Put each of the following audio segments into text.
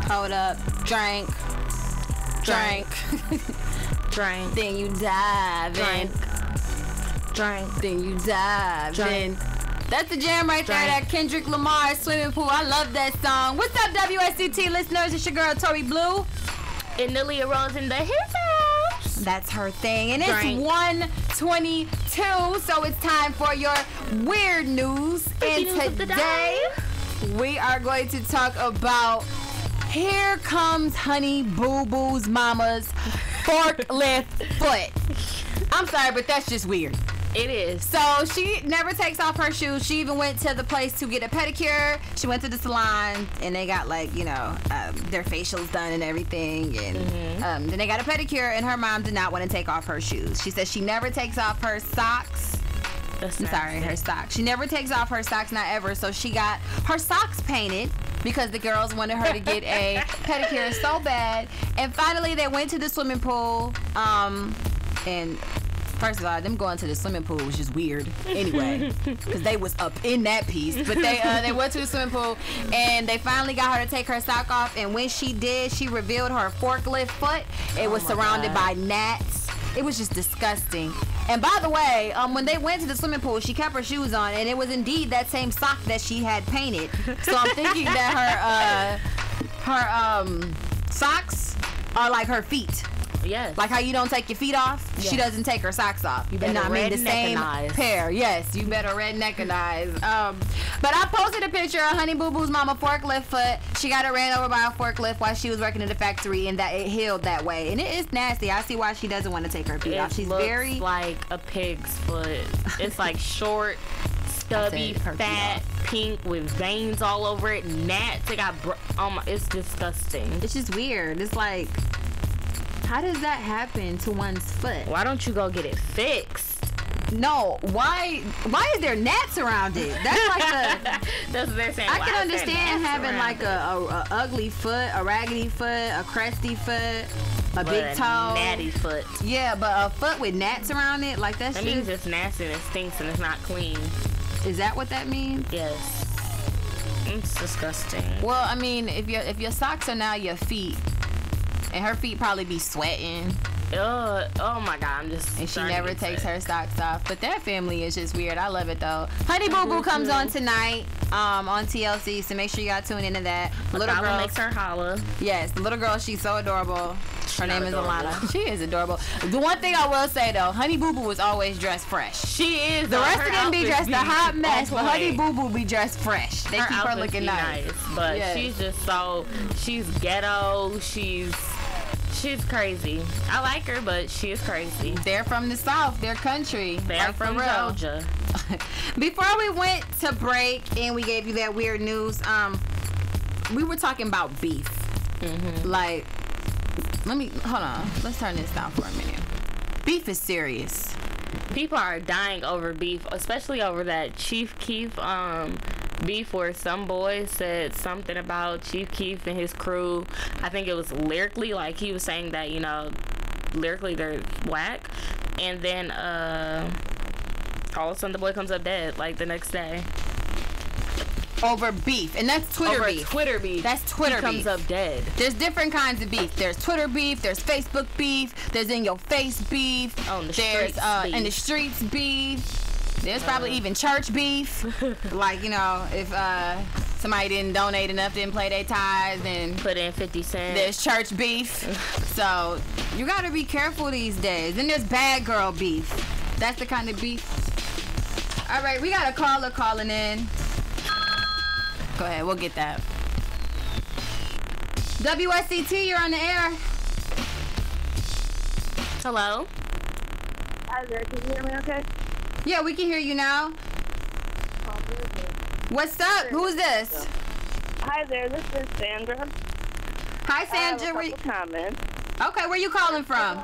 Hold up. Drank. Drink. Then you dive in. Drink. Then you dive in. Drink. That's the jam right there, that Kendrick Lamar Swimming Pool. I love that song. What's up, WSCT listeners? It's your girl, Tori Bleu. And Lily Rose in the his house. That's her thing. And it's Drink. 1:22, so it's time for your weird news. And today, we are going to talk about Here Comes Honey Boo Boo's mama's forklift foot. I'm sorry, but that's just weird. It is. So she never takes off her shoes. She even went to the place to get a pedicure. She went to the salon and they got their facials done and everything. And then they got a pedicure and her mom did not want to take off her shoes. She says she never takes off her socks. Her socks. She never takes off her socks, not ever. So she got her socks painted because the girls wanted her to get a pedicure so bad. And finally they went to the swimming pool. And first of all, them going to the swimming pool was just weird anyway, because they was up in that piece. But they went to the swimming pool, and they finally got her to take her sock off. And when she did, she revealed her forklift foot. It was surrounded by gnats. It was just disgusting. And by the way, when they went to the swimming pool, she kept her shoes on, and it was indeed that same sock that she had painted. So I'm thinking that her socks are like her feet. Yes. Like how you don't take your feet off, she doesn't take her socks off. You better the same pair. Yes, you better redneckanize. But I posted a picture of Honey Boo Boo's mama forklift foot. She got her ran over by a forklift while she was working in the factory, and that it healed that way. And it is nasty. I see why she doesn't want to take her feet off. She's looks like a pig's foot. It's like short, stubby, fat, pink with veins all over it. Gnats. It got it's disgusting. It's just weird. It's like, how does that happen to one's foot? Why don't you go get it fixed? No, why is there gnats around it? That's like that's what they're saying. I can understand having like a ugly foot, a raggedy foot, a crusty foot, a big toe, natty foot. Yeah, but a foot with gnats around it, like that means it's nasty and it stinks and it's not clean. Is that what that means? Yes. It's disgusting. Well, I mean, if your socks are now your feet, and her feet probably be sweating. Oh my God, and she never takes her socks off. But that family is just weird. I love it though. Honey Boo Boo comes on tonight on TLC, so make sure you got tuned into that. The little girl makes her holla. Yes, the little girl, she's so adorable. Her name is Alana. She is adorable. The one thing I will say though, Honey Boo Boo was always dressed fresh. She is. The rest of them be dressed a hot mess, but Honey Boo Boo be dressed fresh. They keep her looking nice. But she's just she's ghetto. She's crazy. I like her, but she is crazy. They're from the South. They're country. They're from Georgia. Before we went to break and we gave you that weird news, we were talking about beef. Like, hold on. Let's turn this down for a minute. Beef is serious. People are dying over beef, especially over that Chief Keef beef where some boy said something about Chief Keef and his crew. I think it was lyrically, like he was saying that, lyrically they're whack. And then all of a sudden the boy comes up dead like the next day. Over beef. And that's Twitter beef. Twitter beef. That's Twitter beef. He comes up dead. There's different kinds of beef. There's Twitter beef, there's Facebook beef, there's in your face beef, there's in the streets beef. There's probably even church beef. Like, if somebody didn't donate enough, didn't pay their tithes, and put in 50 cents. There's church beef. So you gotta be careful these days. Then there's bad girl beef. That's the kind of beef. All right, we got a caller calling in. Go ahead, we'll get that. WSCT, you're on the air. Hello. Hi there, can you hear me okay? Yeah, we can hear you now. What's up? Who's this? Hi there, this is Sandra. Hi, Sandra. I have a couple comments. Okay, where you calling from?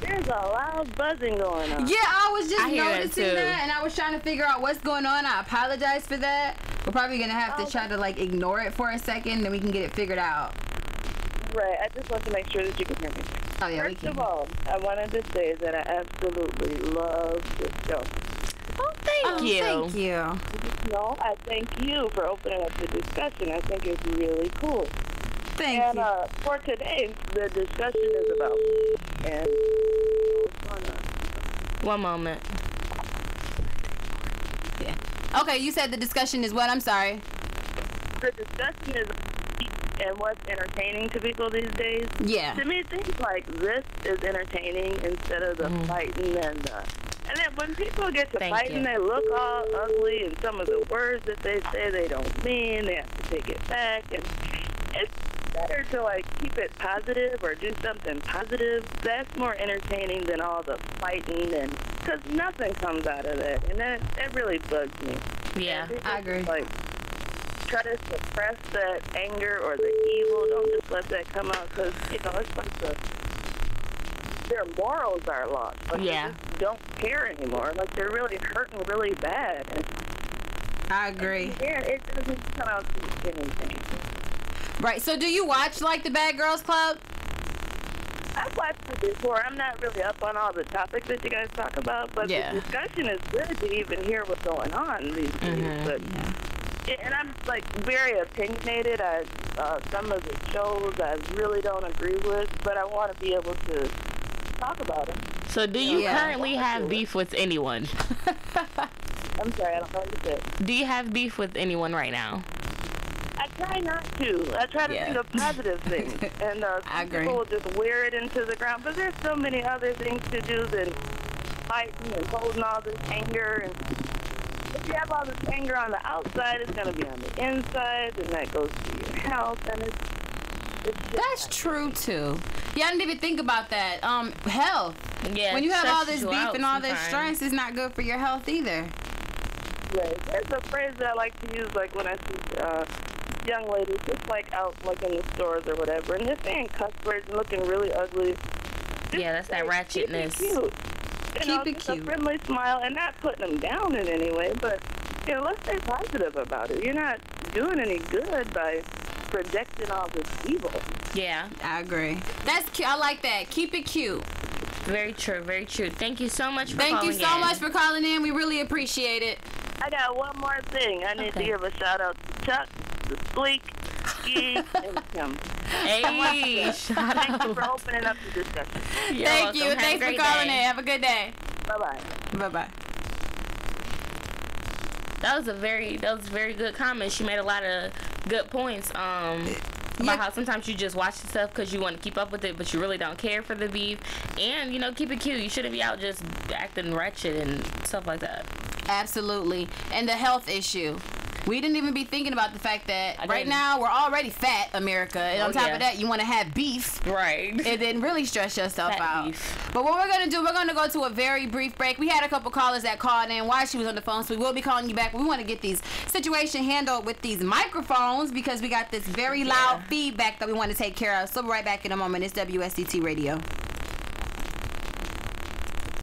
There's a loud buzzing going on. Yeah, I was just noticing that, and I was trying to figure out what's going on. I apologize for that. We're probably going to have to try to, ignore it for a second, then we can get it figured out. Right, I just want to make sure that you can hear me. Oh, yeah, First of all, I wanted to say that I absolutely love this show. Oh, thank you. Thank you. No, I thank you for opening up the discussion. I think it's really cool. Thank you. And for today, the discussion is about and One moment. Yeah. Okay, you said the discussion is what? I'm sorry. the discussion is and what's entertaining to people these days. Yeah. To me, things like this is entertaining instead of the fighting and the. And then when people get to fighting, they look all ugly, and some of the words that they say they don't mean. They have to take it back, and it's better to like keep it positive or do something positive. That's more entertaining than all the fighting, and because nothing comes out of that, and that really bugs me. Yeah, I agree. Like, try to suppress that anger or the evil. Don't just let that come out because, you know, it's like their morals are lost. Like, they just don't care anymore. Like, they're really hurting really bad. And I agree. yeah, it doesn't come out to anything. Right. So do you watch, like, the Bad Girls Club? I've watched it before. I'm not really up on all the topics that you guys talk about, but the discussion is good to even hear what's going on these days. But, and I'm, like, very opinionated. Some of the shows I really don't agree with, but I want to be able to talk about them. So do you currently have beef with anyone? I'm sorry, I don't know what you said. Do you have beef with anyone right now? I try not to. I try to see the positive things. And some people will just wear it into the ground. But there's so many other things to do than fighting and holding all this anger. And if you have all this anger on the outside, it's going to be on the inside, and that goes to your health. And it's That's true, too. Yeah, I didn't even think about that. Health. Yeah. When you have all this beef and all this stress, it's not good for your health either. Right. There's a phrase that I like to use, like when I see young ladies just like out like in the stores or whatever, and they're saying cuss words and looking really ugly. Yeah, that's that ratchetness. Keep it cute. Keep it cute. A friendly smile and not putting them down in any way, but you know, let's stay positive about it. You're not doing any good by projecting all this evil. Yeah, I agree. That's cute. I like that. Keep it cute. Very true, very true. Thank you so much for calling in. Thank you so much for calling in. We really appreciate it. I got one more thing. I need to give a shout out to Chuck, the Sleek, Ski, and Kim. Hey, shout out. Thank you for opening up the discussion. Thank you. Thanks for calling in. Have a good day. Bye-bye. Bye-bye. That was a very good comment. She made a lot of good points. About how sometimes you just watch the stuff because you want to keep up with it, but you really don't care for the beef. And, you know, keep it cute. You shouldn't be out just acting wretched and stuff like that. Absolutely. And the health issue. We didn't even be thinking about the fact that right now we're already fat, America. And on top of that, you want to have beef. Right. And then really stress yourself out. But what we're going to do, we're going to go to a very brief break. We had a couple callers that called in while she was on the phone, so we will be calling you back. We want to get these situation handled with these microphones because we got this very loud feedback that we want to take care of. So we'll be right back in a moment. It's WSCT Radio.